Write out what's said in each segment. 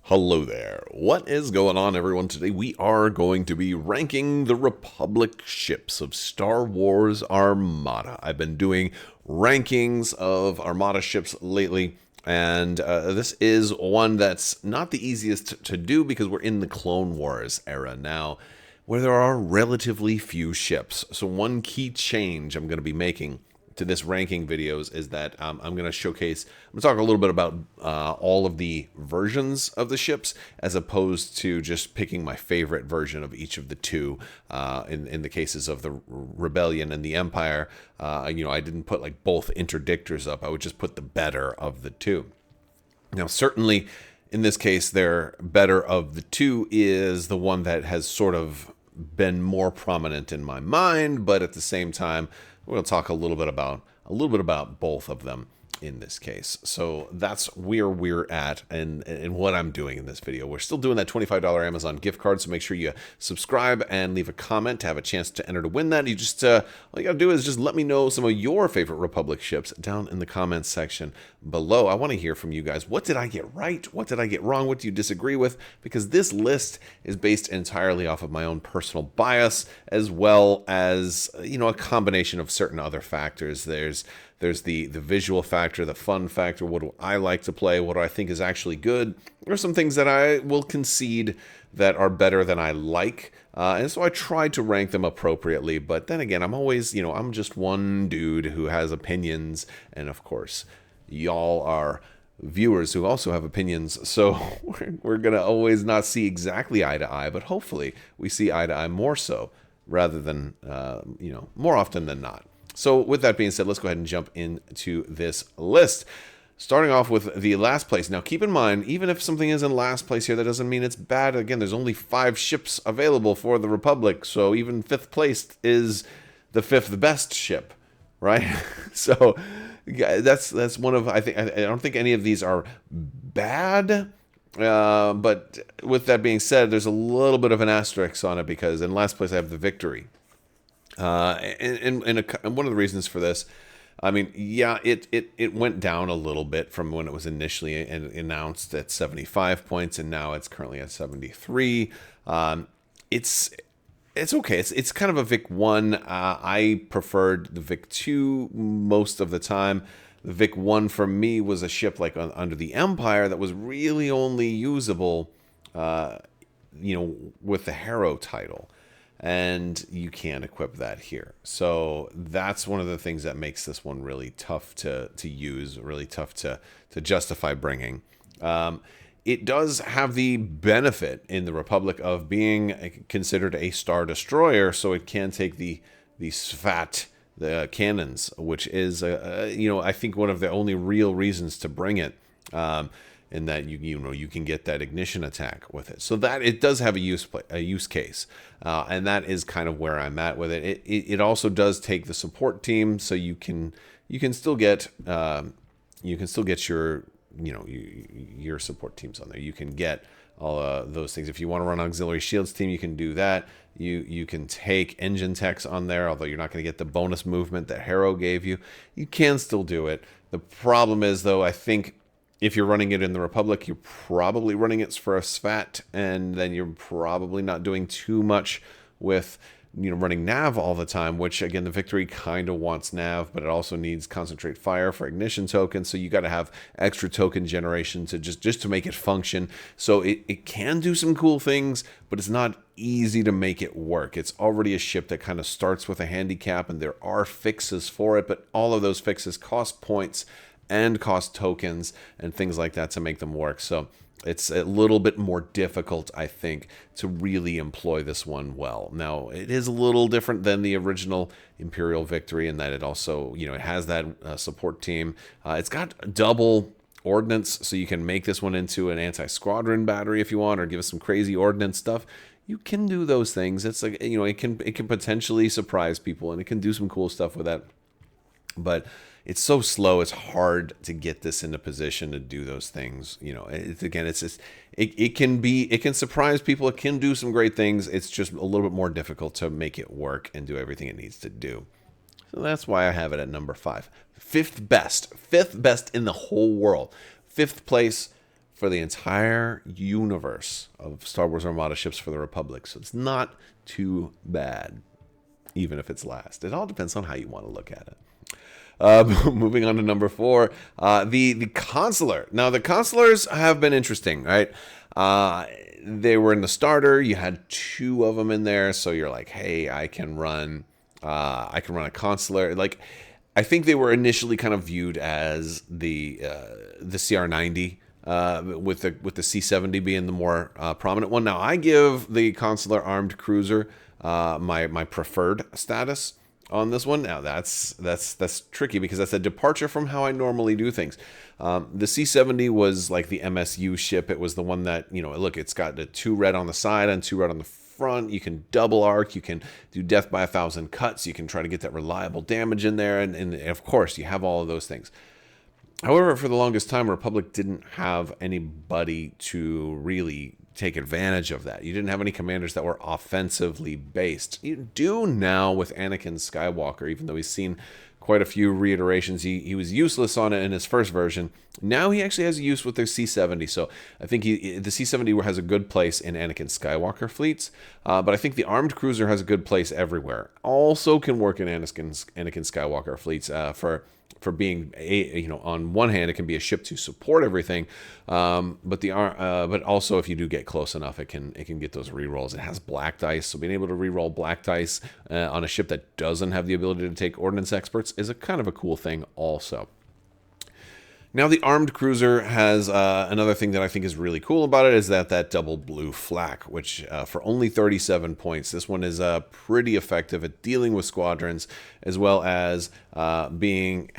Hello there. What is going on, everyone? Today we are going to be ranking the Republic ships of Star Wars Armada. I've been doing rankings of Armada ships lately, and this is one that's not the easiest to do because we're in the Clone Wars era now, where there are relatively few ships. So one key change I'm going to be making to this ranking videos is that I'm going to showcase, I'm going to talk a little bit about all of the versions of the ships as opposed to just picking my favorite version of each of the two. In the cases of the Rebellion and the Empire, I didn't put like both interdictors up. I would just put the better of the two. Now, certainly in this case, their better of the two is the one that has sort of been more prominent in my mind, but at the same time, we're going to talk a little bit about both of them in this case. So that's where we're at and what I'm doing in this video. We're still doing that $25 Amazon gift card, so make sure you subscribe and leave a comment to have a chance to enter to win that. You just all you gotta do is just let me know some of your favorite Republic ships down in the comments section below. I want to hear from you guys. What did I get right? What did I get wrong? What do you disagree with? Because this list is based entirely off of my own personal bias, as well as a combination of certain other factors. There's the visual factor, the fun factor, what do I like to play, what do I think is actually good. There are some things that I will concede that are better than I like, and so I try to rank them appropriately, but then again, I'm always, I'm just one dude who has opinions, and of course, y'all are viewers who also have opinions, so we're going to always not see exactly eye to eye, but hopefully we see eye to eye more so, rather than, more often than not. So with that being said, let's go ahead and jump into this list. Starting off with the last place. Now keep in mind, even if something is in last place here, that doesn't mean it's bad. Again, there's only 5 ships available for the Republic, so even 5th place is the 5th best ship, right? So that's one of, I don't think any of these are bad. But with that being said, there's a little bit of an asterisk on it because in last place I have the Victory. And one of the reasons for this, I mean, yeah, it went down a little bit from when it was initially announced at 75 points, and now it's currently at 73. It's okay. It's kind of a Vic 1. I preferred the Vic 2 most of the time. The Vic 1 for me was a ship like under the Empire that was really only usable, with the Harrow title. And you can't equip that here. So that's one of the things that makes this one really tough to use, really tough to justify bringing. It does have the benefit in the Republic of being considered a Star Destroyer, so it can take the SFAT the cannons, which is, I think one of the only real reasons to bring it. In that you can get that ignition attack with it, so that it does have a use case, and that is kind of where I'm at with it. It also does take the support team, so you can still get your your support teams on there. You can get all those things. If you want to run auxiliary shields team, you can do that. You can take engine techs on there, although you're not going to get the bonus movement that Harrow gave you. You can still do it. The problem is, though, I think if you're running it in the Republic, you're probably running it for a SFAT, and then you're probably not doing too much with running nav all the time, which again, the Victory kind of wants nav, but it also needs concentrate fire for ignition tokens, so you got to have extra token generation to just to make it function. So it can do some cool things, but it's not easy to make it work. It's already a ship that kind of starts with a handicap, and there are fixes for it, but all of those fixes cost points and cost tokens and things like that to make them work. So it's a little bit more difficult, I think, to really employ this one well. Now, it is a little different than the original Imperial Victory in that it also, it has that support team. It's got double ordnance, so you can make this one into an anti-squadron battery if you want, or give us some crazy ordnance stuff. You can do those things. It's like, it can potentially surprise people, and it can do some cool stuff with that. But it's so slow, it's hard to get this into position to do those things. It can surprise people, it can do some great things. It's just a little bit more difficult to make it work and do everything it needs to do. So that's why I have it at number 5. Fifth best in the whole world. 5th place for the entire universe of Star Wars Armada Ships for the Republic. So it's not too bad, even if it's last. It all depends on how you want to look at it. Moving on to number 4, the Consular. Now, the Consulars have been interesting, right? They were in the starter. You had 2 of them in there, so you're like, hey, I can run a Consular. Like, I think they were initially kind of viewed as the CR90, with the C70 being the more prominent one. Now, I give the Consular armed cruiser my preferred status on this one. Now that's tricky because that's a departure from how I normally do things. The C70 was like the MSU ship. It was the one that, look, it's got the 2 red on the side and 2 red on the front. You can double arc. You can do death by 1,000 cuts. You can try to get that reliable damage in there. And of course, you have all of those things. However, for the longest time, Republic didn't have anybody to really take advantage of that. You didn't have any commanders that were offensively based. You do now with Anakin Skywalker, even though he's seen quite a few reiterations. He was useless on it in his first version. Now he actually has a use with their C70. So I think the C70 has a good place in Anakin Skywalker fleets. But I think the armed cruiser has a good place everywhere. Also can work in Anakin Skywalker fleets for being on one hand, it can be a ship to support everything, but also if you do get close enough, it can get those rerolls. It has black dice, so being able to reroll black dice on a ship that doesn't have the ability to take ordnance experts is a kind of a cool thing also. Now, the armed cruiser has another thing that I think is really cool about it is that double blue flak, which for only 37 points, this one is pretty effective at dealing with squadrons, as well as having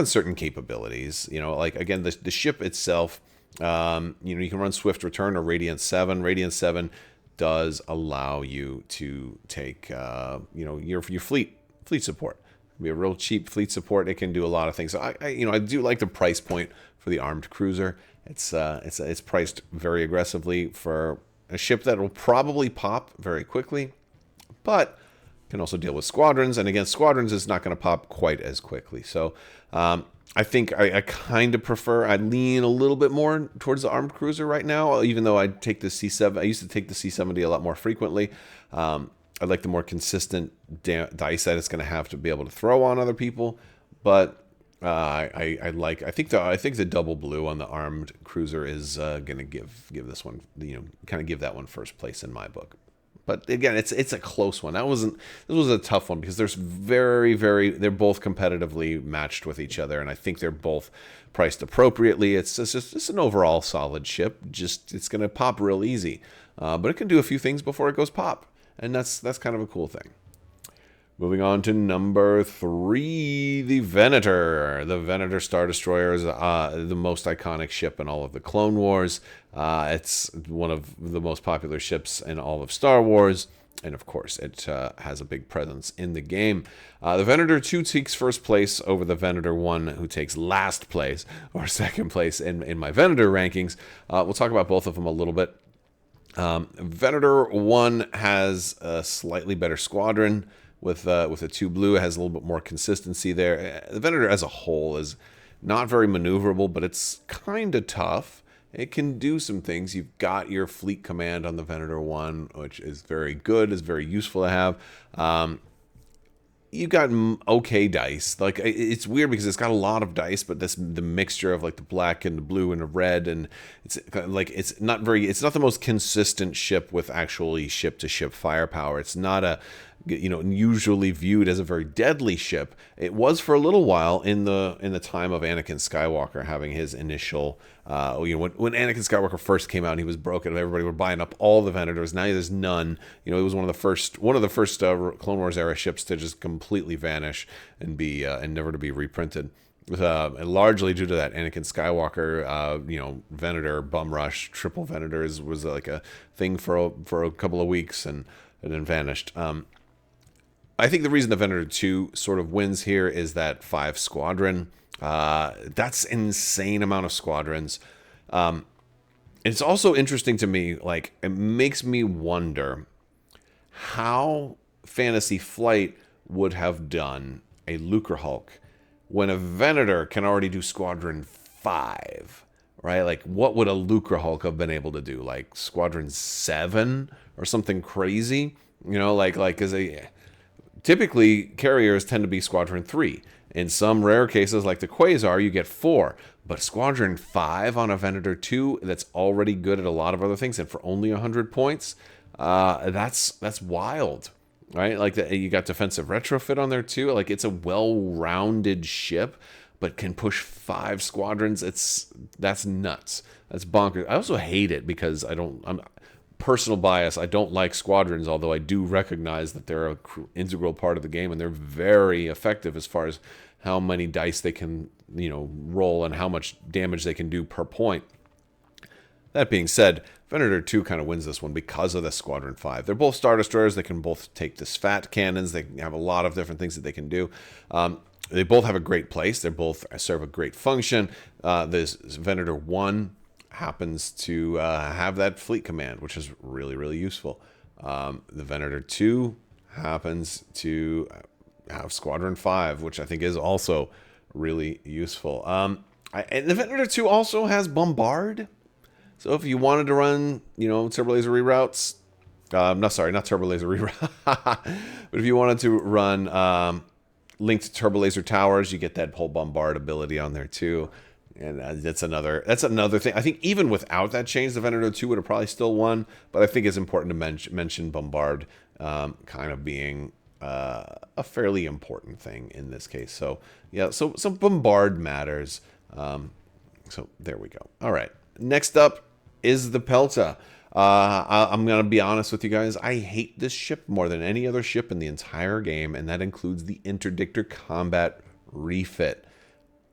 certain capabilities. Like, again, the ship itself, you can run Swift Return or Radiant 7. Radiant 7 does allow you to take your fleet support. Be a real cheap fleet support. It can do a lot of things. So I do like the price point for the armed cruiser. It's priced very aggressively for a ship that will probably pop very quickly, but can also deal with squadrons. And against squadrons, it's not going to pop quite as quickly. So I think I kind of prefer. I lean a little bit more towards the armed cruiser right now, even though I take the C7. I used to take the C70 a lot more frequently. I like the more consistent dice that it's going to have to be able to throw on other people, but I think the double blue on the armed cruiser is going to give this one, kind of give that one first place in my book. But again, it's a close one. This was a tough one because there's they're both competitively matched with each other, and I think they're both priced appropriately. It's just an overall solid ship. It's going to pop real easy, but it can do a few things before it goes pop. And that's kind of a cool thing. Moving on to number 3, the Venator. The Venator Star Destroyer is the most iconic ship in all of the Clone Wars. It's one of the most popular ships in all of Star Wars. And of course, it has a big presence in the game. The Venator 2 takes first place over the Venator 1, who takes last place, or second place in my Venator rankings. We'll talk about both of them a little bit. Venator 1 has a slightly better squadron with a 2 blue. It has a little bit more consistency there. The Venator as a whole is not very maneuverable, but it's kind of tough. It can do some things. You've got your fleet command on the Venator 1, which is very good, is very useful to have. You've got okay dice. Like, it's weird because it's got a lot of dice, but the mixture of like the black and the blue and the red, and it's not the most consistent ship with actually ship to ship firepower. It's not usually viewed as a very deadly ship. It was for a little while in the time of Anakin Skywalker having his initial when Anakin Skywalker first came out and he was broken, everybody were buying up all the Venators. Now there's none. It was one of the first Clone Wars era ships to just completely vanish and be and never to be reprinted. Largely due to that Anakin Skywalker, Venator bum rush, triple Venators was like a thing for a couple of weeks and then vanished. I think the reason the Venator 2 sort of wins here is that 5 squadron. That's insane amount of squadrons. It's also interesting to me, like, it makes me wonder how Fantasy Flight would have done a Lucrehulk when a Venator can already do Squadron 5, right? Like, what would a Lucre Hulk have been able to do? Like Squadron 7 or something crazy? You know, like as a typically carriers tend to be Squadron 3. In some rare cases, like the Quasar, you get 4. But Squadron 5 on a Venator 2 that's already good at a lot of other things, and for only 100 points, that's wild, right? Like you got defensive retrofit on there too. Like it's a well-rounded ship, but can push 5 squadrons. That's nuts. That's bonkers. I also hate it because I'm personal bias. I don't like squadrons, although I do recognize that they're an integral part of the game, and they're very effective as far as how many dice they can, roll and how much damage they can do per point. That being said, Venator 2 kind of wins this one because of the Squadron 5. They're both Star Destroyers. They can both take this fat cannons. They have a lot of different things that they can do. They both have a great place. They both serve a great function. This Venator 1 happens to have that fleet command, which is really, really useful. The Venator 2 happens to have Squadron 5, which I think is also really useful. And the Venator 2 also has Bombard. So if you wanted to run, turbo laser reroutes, not turbo laser reroute, but if you wanted to run linked turbo laser towers, you get that whole Bombard ability on there too. And that's another thing. I think even without that change, the Venator 2 would have probably still won. But I think it's important to mention Bombard kind of being a fairly important thing in this case. So yeah, so Bombard matters. So there we go. All right, next up is the Pelta. I'm going to be honest with you guys. I hate this ship more than any other ship in the entire game, and that includes the Interdictor Combat Refit.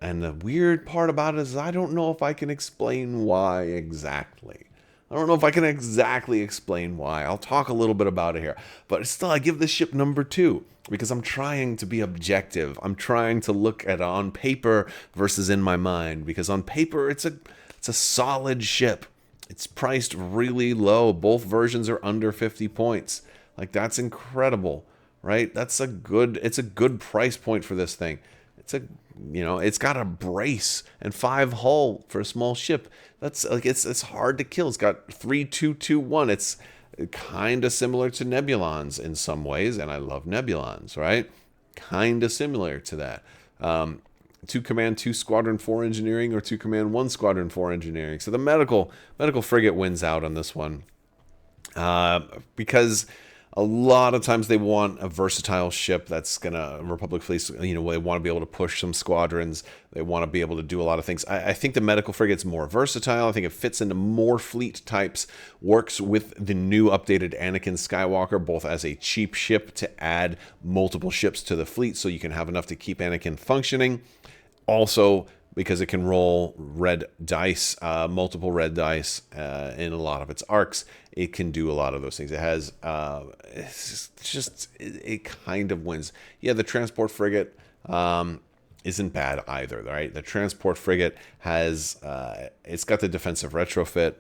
And the weird part about it is I don't know if I can explain why exactly. I don't know if I can exactly explain why. I'll talk a little bit about it here. But still, I give this ship number 2 because I'm trying to be objective. I'm trying to look at it on paper versus in my mind. Because on paper, it's a solid ship. It's priced really low. Both versions are under 50 points. Like, that's incredible, right? It's a good price point for this thing. It's got a brace and 5 hull for a small ship. That's like it's hard to kill. It's got 3-2-2-1. It's kind of similar to Nebulons in some ways, and I love Nebulons, right? Kind of similar to that. 2 command 2 squadron 4 engineering, or 2 command 1 squadron 4 engineering. So the medical frigate wins out on this one because a lot of times they want a versatile ship that's gonna Republic fleets. They want to be able to push some squadrons. They want to be able to do a lot of things. I think the medical frigate's more versatile. I think it fits into more fleet types. Works with the new updated Anakin Skywalker, both as a cheap ship to add multiple ships to the fleet, so you can have enough to keep Anakin functioning. Also, because it can roll red dice, multiple red dice in a lot of its arcs, it can do a lot of those things. It has, it kind of wins. Yeah, the transport frigate isn't bad either, right? The transport frigate has, it's got the defensive retrofit.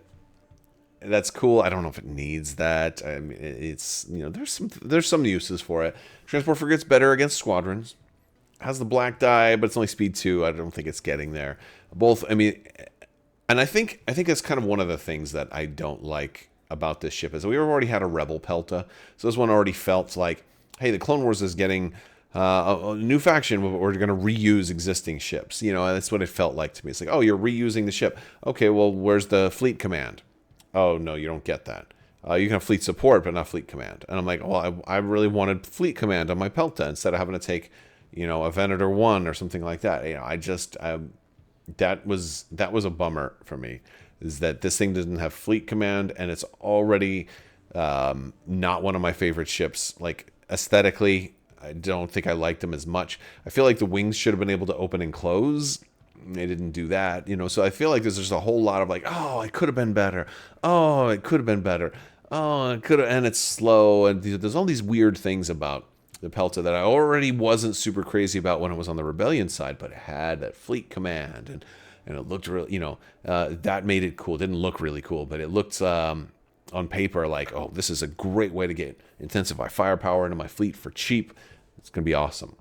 That's cool. I don't know if it needs that. I mean, it's, there's some uses for it. Transport frigate's better against squadrons. Has the black die, but it's only speed 2. I don't think it's getting there. Both, and I think that's kind of one of the things that I don't like about this ship is we already had a Rebel Pelta, so this one already felt like, hey, the Clone Wars is getting a new faction, but we're going to reuse existing ships. That's what it felt like to me. It's like, oh, you're reusing the ship. Okay, well, where's the fleet command? Oh, no, you don't get that. You can have fleet support, but not fleet command. And I'm like, well, I really wanted fleet command on my Pelta instead of having to take a Venator 1 or something like that. That was a bummer for me, is that this thing doesn't have fleet command, and it's already not one of my favorite ships. Like, aesthetically, I don't think I liked them as much. I feel like the wings should have been able to open and close. They didn't do that, so I feel like there's just a whole lot of like, oh, it could have been better. Oh, it could have been better. Oh, it could have, and it's slow, and there's all these weird things about the Pelta that I already wasn't super crazy about when it was on the Rebellion side, but it had that fleet command, and it looked really, that made it cool. It didn't look really cool, but it looked on paper like, oh, this is a great way to get intensify firepower into my fleet for cheap. It's going to be awesome.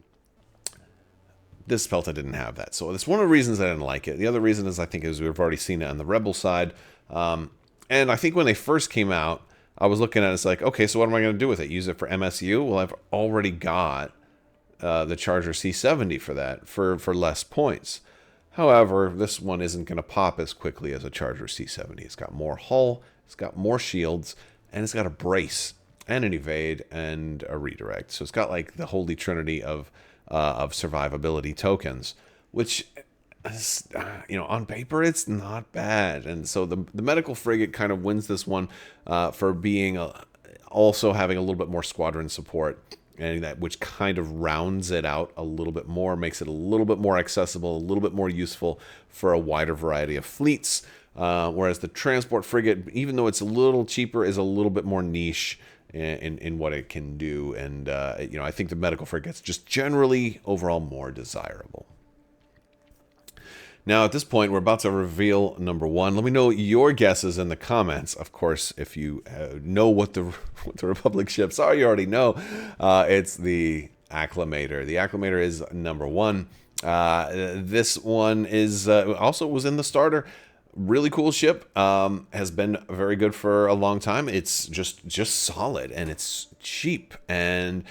This Pelta didn't have that. So that's one of the reasons I didn't like it. The other reason is I think is we've already seen it on the Rebel side. And I think when they first came out, I was looking at it, it's like, okay, so what am I going to do with it? Use it for MSU? Well, I've already got the Charger C70 for that, for less points. However, this one isn't going to pop as quickly as a Charger C70. It's got more hull, it's got more shields, and it's got a brace and an evade and a redirect. So it's got like the holy trinity of survivability tokens, which is, on paper it's not bad. And so the medical frigate kind of wins this one for being also having a little bit more squadron support, and that which kind of rounds it out a little bit more, makes it a little bit more accessible, a little bit more useful for a wider variety of fleets. Whereas the transport frigate, even though it's a little cheaper, is a little bit more niche in what it can do. And, I think the medical frigate's just generally overall more desirable. Now, at this point, we're about to reveal number one. Let me know your guesses in the comments. Of course, if you know what the Republic ships are, you already know. It's the Acclamator. The Acclamator is number one. This one is also was in the starter. Really cool ship. Has been very good for a long time. It's just solid, and it's cheap. And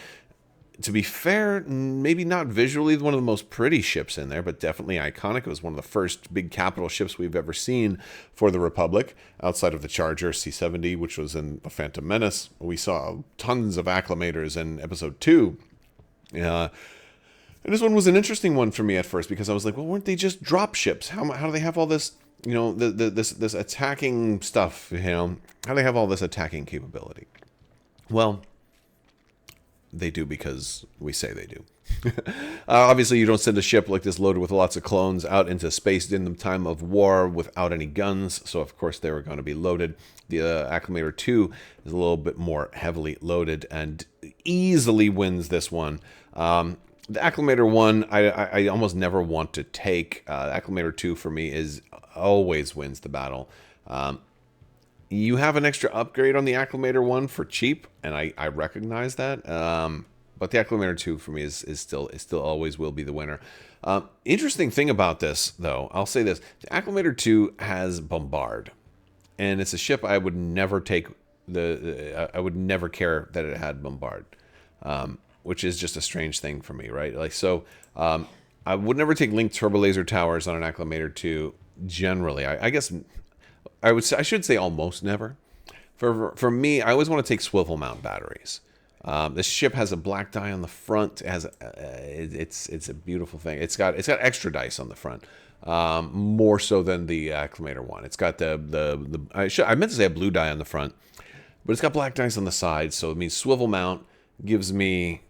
to be fair, maybe not visually one of the most pretty ships in there, but definitely iconic. It was one of the first big capital ships we've ever seen for the Republic, outside of the Charger C70, which was in the Phantom Menace. We saw tons of Acclamators in Episode 2. And this one was an interesting one for me at first, because I was like, well, weren't they just drop ships? How do they have all this, this attacking stuff? How do they have all this attacking capability? Well, they do because we say they do. Obviously, you don't send a ship like this loaded with lots of clones out into space in the time of war without any guns. So, of course, they were going to be loaded. The Acclamator 2 is a little bit more heavily loaded and easily wins this one. The Acclamator 1, I almost never want to take. Acclamator 2 for me always wins the battle. You have an extra upgrade on the Acclamator 1 for cheap, and I recognize that. But the Acclamator 2 for me is still always will be the winner. Interesting thing about this, though, I'll say this: the Acclamator 2 has Bombard, and it's a ship I would never take. I would never care that it had Bombard, which is just a strange thing for me, right? Like so, I would never take linked turbo laser towers on an Acclamator 2. Generally, I guess. I should say almost never. For me, I always want to take swivel mount batteries. This ship has a black die on the front. It has it's a beautiful thing. It's got extra dice on the front, more so than the Acclamator 1. It's got I meant to say a blue die on the front, but it's got black dice on the side. So it means swivel mount gives me,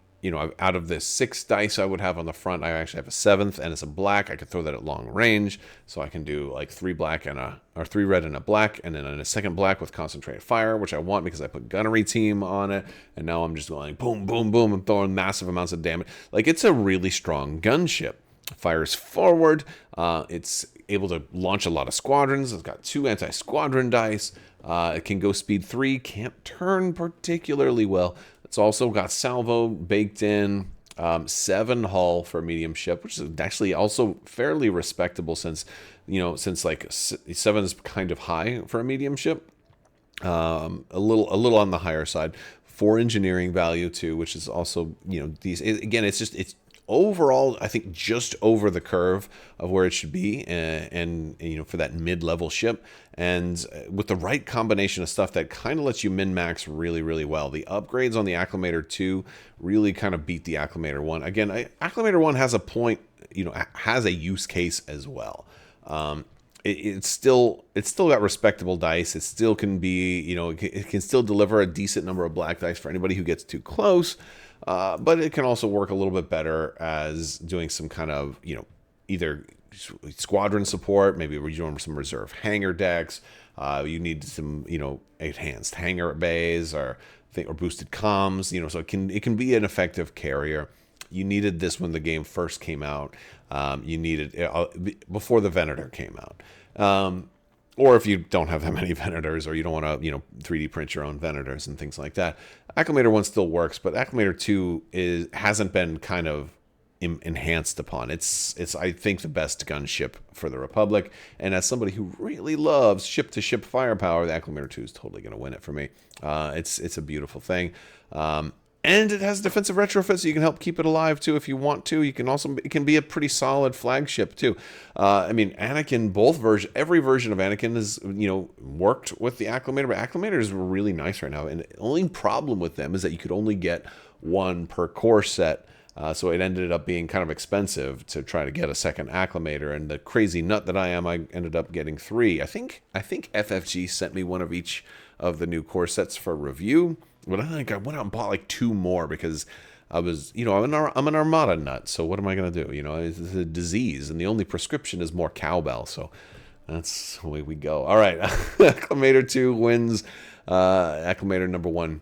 out of the 6 dice I would have on the front, I actually have a 7th, and it's a black. I could throw that at long range, so I can do like 3 black or 3 red and a black, and then a second black with concentrated fire, which I want because I put gunnery team on it, and now I'm just going boom, boom, boom, and throwing massive amounts of damage. Like, it's a really strong gunship. Fires forward. It's able to launch a lot of squadrons. It's got 2 anti-squadron dice. It can go speed 3. Can't turn particularly well. It's also got salvo baked in, 7 hull for a medium ship, which is actually also fairly respectable since like 7 is kind of high for a medium ship. A little on the higher side. 4 engineering value too, which is also, it's overall, I think, just over the curve of where it should be, and for that mid-level ship, and with the right combination of stuff that kind of lets you min-max really, really well. The upgrades on the Acclamator 2 really kind of beat the Acclamator 1. Again, Acclamator 1 has a point, has a use case as well. It's still got respectable dice. It still can be, it can still deliver a decent number of black dice for anybody who gets too close. But it can also work a little bit better as doing some kind of, either squadron support, maybe you're doing some reserve hangar decks. You need some, enhanced hangar bays or boosted comms, so it can be an effective carrier. You needed this when the game first came out. You needed it before the Venator came out. Or if you don't have that many Venators, or you don't want to, 3D print your own Venators and things like that. Acclamator 1 still works, but Acclamator 2 hasn't been kind of enhanced upon. It's I think the best gunship for the Republic, and as somebody who really loves ship-to-ship firepower, the Acclamator 2 is totally going to win it for me. It's a beautiful thing. And it has defensive retrofit, so you can help keep it alive too if you want to. You can also, it can be a pretty solid flagship too. I mean, Anakin, every version of Anakin is, worked with the Acclamator, but Acclamators were really nice right now. And the only problem with them is that you could only get one per core set. So it ended up being kind of expensive to try to get a second Acclamator. And the crazy nut that I am, I ended up getting 3. I think FFG sent me one of each of the new core sets for review. But I think I went out and bought like 2 more because I was, I'm an Armada nut. So what am I going to do? It's a disease, and the only prescription is more cowbell. So that's the way we go. All right, Acclamator 2 wins. Acclamator number 1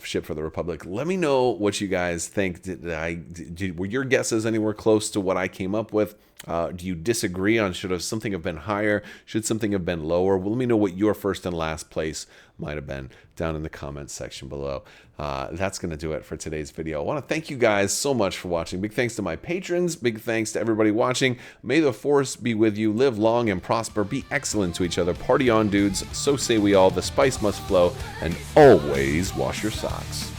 ship for the Republic. Let me know what you guys think. Were your guesses anywhere close to what I came up with? Do you disagree on should something have been higher? Should something have been lower? Well, let me know what your first and last place might have been down in the comments section below. That's going to do it for today's video. I want to thank you guys so much for watching. Big thanks to my patrons. Big thanks to everybody watching. May the Force be with you. Live long and prosper. Be excellent to each other. Party on, dudes. So say we all. The spice must flow. And always wash your socks.